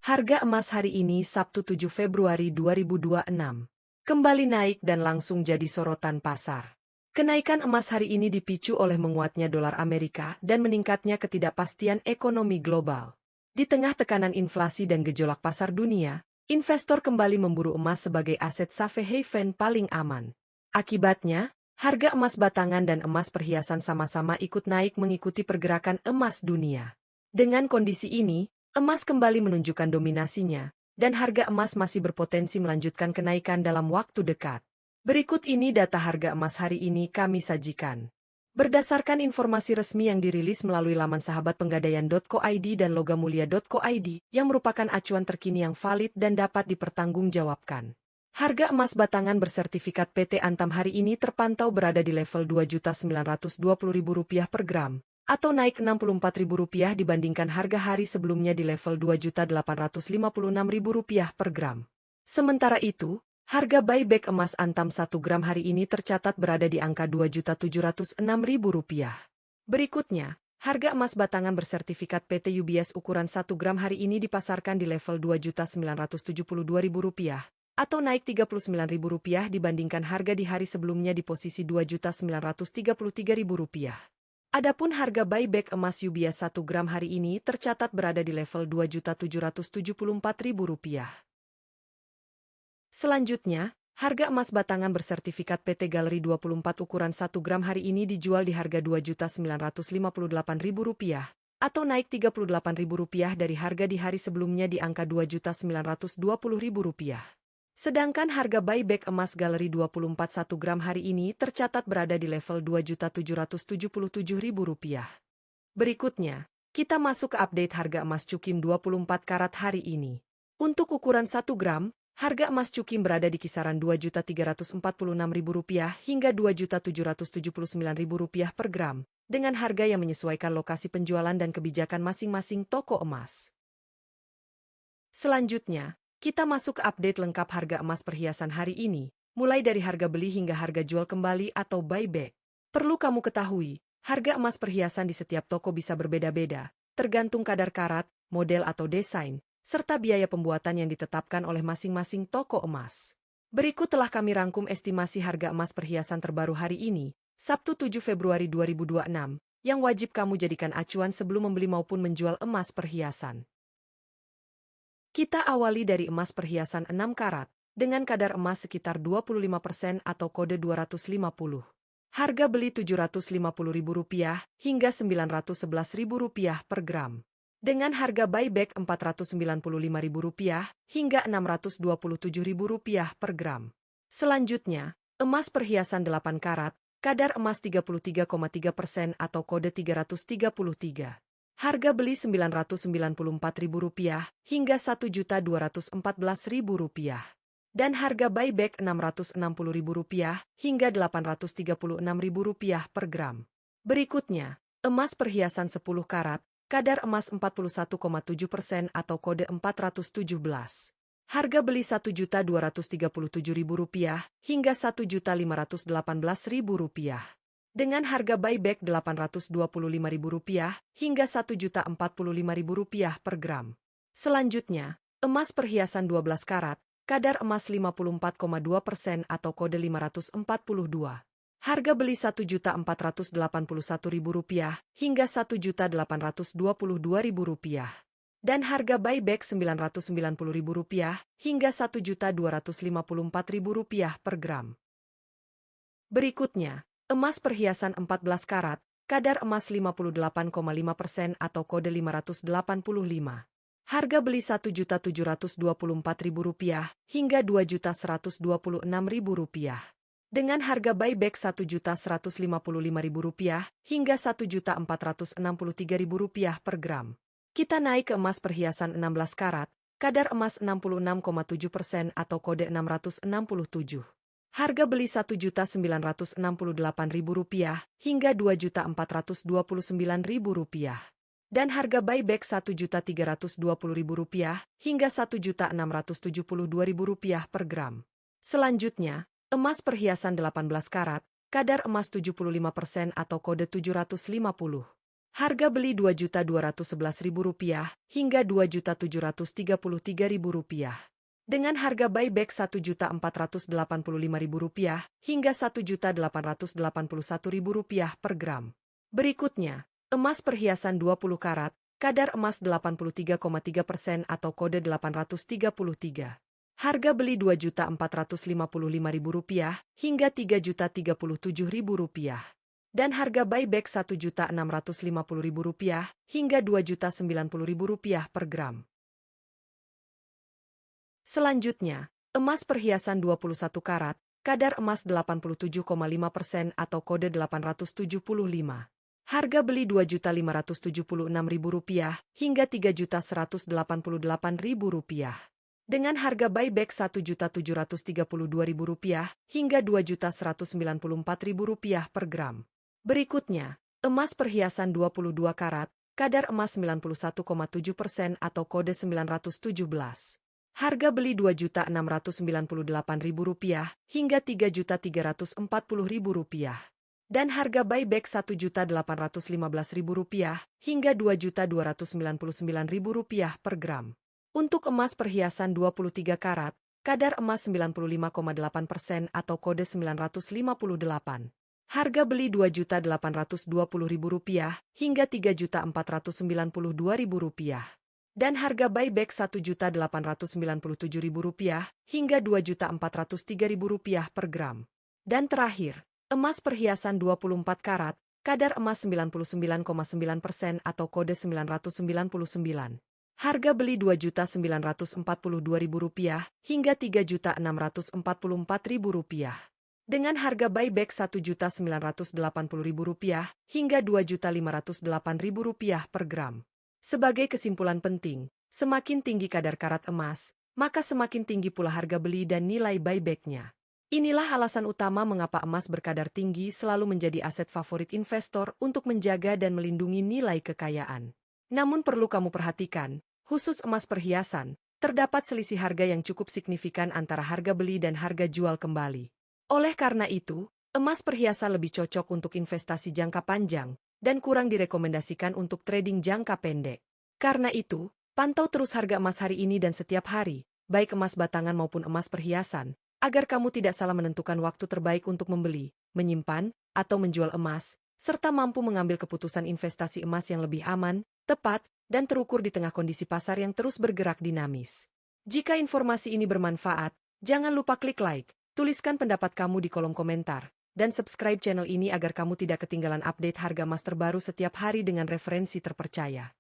Harga emas hari ini Sabtu 7 Februari 2026 kembali naik dan langsung jadi sorotan pasar. Kenaikan emas hari ini dipicu oleh menguatnya dolar Amerika dan meningkatnya ketidakpastian ekonomi global. Di tengah tekanan inflasi dan gejolak pasar dunia, investor kembali memburu emas sebagai aset safe haven paling aman. Akibatnya, harga emas batangan dan emas perhiasan sama-sama ikut naik mengikuti pergerakan emas dunia. Dengan kondisi ini, emas kembali menunjukkan dominasinya, dan harga emas masih berpotensi melanjutkan kenaikan dalam waktu dekat. Berikut ini data harga emas hari ini kami sajikan. Berdasarkan informasi resmi yang dirilis melalui laman sahabatpenggadaian.co.id dan logamulia.co.id, yang merupakan acuan terkini yang valid dan dapat dipertanggungjawabkan. Harga emas batangan bersertifikat PT Antam hari ini terpantau berada di level Rp2.920.000 per gram, atau naik Rp64.000 dibandingkan harga hari sebelumnya di level Rp2.856.000 per gram. Sementara itu, harga buyback emas Antam 1 gram hari ini tercatat berada di angka Rp2.706.000. Berikutnya, harga emas batangan bersertifikat PT UBS ukuran 1 gram hari ini dipasarkan di level Rp2.972.000, atau naik Rp39.000 dibandingkan harga di hari sebelumnya di posisi Rp2.933.000. Adapun harga buyback emas UBS 1 gram hari ini tercatat berada di level Rp2.774.000. Selanjutnya, harga emas batangan bersertifikat PT Galeri 24 ukuran 1 gram hari ini dijual di harga Rp2.958.000, atau naik Rp38.000 dari harga di hari sebelumnya di angka Rp2.920.000. Sedangkan harga buyback emas Galeri 24 1 gram hari ini tercatat berada di level Rp2.777.000. Berikutnya, kita masuk ke update harga emas Cukim 24 karat hari ini. Untuk ukuran 1 gram, harga emas Cukim berada di kisaran Rp2.346.000 hingga Rp2.779.000 per gram, dengan harga yang menyesuaikan lokasi penjualan dan kebijakan masing-masing toko emas. Selanjutnya, kita masuk ke update lengkap harga emas perhiasan hari ini, mulai dari harga beli hingga harga jual kembali atau buyback. Perlu kamu ketahui, harga emas perhiasan di setiap toko bisa berbeda-beda, tergantung kadar karat, model atau desain, serta biaya pembuatan yang ditetapkan oleh masing-masing toko emas. Berikut telah kami rangkum estimasi harga emas perhiasan terbaru hari ini, Sabtu 7 Februari 2026, yang wajib kamu jadikan acuan sebelum membeli maupun menjual emas perhiasan. Kita awali dari emas perhiasan 6 karat, dengan kadar emas sekitar 25% atau kode 250. Harga beli Rp750.000 hingga Rp911.000 per gram. Dengan harga buyback Rp495.000 hingga Rp627.000 per gram. Selanjutnya, emas perhiasan 8 karat, kadar emas 33,3% atau kode 333. Harga beli Rp994.000 hingga Rp1.214.000. Dan harga buyback Rp660.000 hingga Rp836.000 per gram. Berikutnya, emas perhiasan 10 karat, kadar emas 41,7% atau kode 417. Harga beli Rp1.237.000 hingga Rp1.518.000. Dengan harga buyback Rp825.000 hingga Rp1.045.000 per gram. Selanjutnya, emas perhiasan 12 karat, kadar emas 54,2% atau kode 542. Harga beli Rp1.481.000 hingga Rp1.822.000. Dan harga buyback Rp990.000 hingga Rp1.254.000 per gram. Berikutnya, emas perhiasan 14 karat, kadar emas 58,5% atau kode 585. Harga beli Rp1.724.000 hingga Rp2.126.000. Dengan harga buyback Rp1.155.000 hingga Rp1.463.000 per gram. Kita naik ke emas perhiasan 16 karat, kadar emas 66,7% atau kode 667. Harga beli Rp1.968.000 hingga Rp2.429.000. Dan harga buyback Rp1.320.000 hingga Rp1.672.000 per gram. Selanjutnya, emas perhiasan 18 karat, kadar emas 75% atau kode 750. Harga beli Rp2.211.000 hingga Rp2.733.000. Dengan harga buyback Rp1.485.000 hingga Rp1.881.000 per gram. Berikutnya, emas perhiasan 20 karat, kadar emas 83,3% atau kode 833. Harga beli Rp2.455.000 hingga Rp3.037.000. Dan harga buyback Rp1.650.000 hingga Rp2.090.000 per gram. Selanjutnya, emas perhiasan 21 karat, kadar emas 87,5% atau kode 875. Harga beli Rp2.576.000 hingga Rp3.188.000. Dengan harga buyback Rp1.732.000 hingga Rp2.194.000 per gram. Berikutnya, emas perhiasan 22 karat, kadar emas 91,7% atau kode 917. Harga beli Rp2.698.000 hingga Rp3.340.000. Dan harga buyback Rp1.815.000 hingga Rp2.299.000 per gram. Untuk emas perhiasan 23 karat, kadar emas 95,8% atau kode 958. Harga beli Rp2.820.000 hingga Rp3.492.000. Dan harga buyback Rp1.897.000 hingga Rp2.403.000 per gram. Dan terakhir, emas perhiasan 24 karat, kadar emas 99,9% atau kode 999. Harga beli Rp2.942.000 hingga Rp3.644.000. Dengan harga buyback Rp1.980.000 hingga Rp2.508.000 per gram. Sebagai kesimpulan penting, semakin tinggi kadar karat emas, maka semakin tinggi pula harga beli dan nilai buyback-nya. Inilah alasan utama mengapa emas berkadar tinggi selalu menjadi aset favorit investor untuk menjaga dan melindungi nilai kekayaan. Namun perlu kamu perhatikan, khusus emas perhiasan, terdapat selisih harga yang cukup signifikan antara harga beli dan harga jual kembali. Oleh karena itu, emas perhiasan lebih cocok untuk investasi jangka panjang dan kurang direkomendasikan untuk trading jangka pendek. Karena itu, pantau terus harga emas hari ini dan setiap hari, baik emas batangan maupun emas perhiasan, agar kamu tidak salah menentukan waktu terbaik untuk membeli, menyimpan, atau menjual emas, serta mampu mengambil keputusan investasi emas yang lebih aman, tepat, dan terukur di tengah kondisi pasar yang terus bergerak dinamis. Jika informasi ini bermanfaat, jangan lupa klik like, tuliskan pendapat kamu di kolom komentar, dan subscribe channel ini agar kamu tidak ketinggalan update harga emas terbaru setiap hari dengan referensi terpercaya.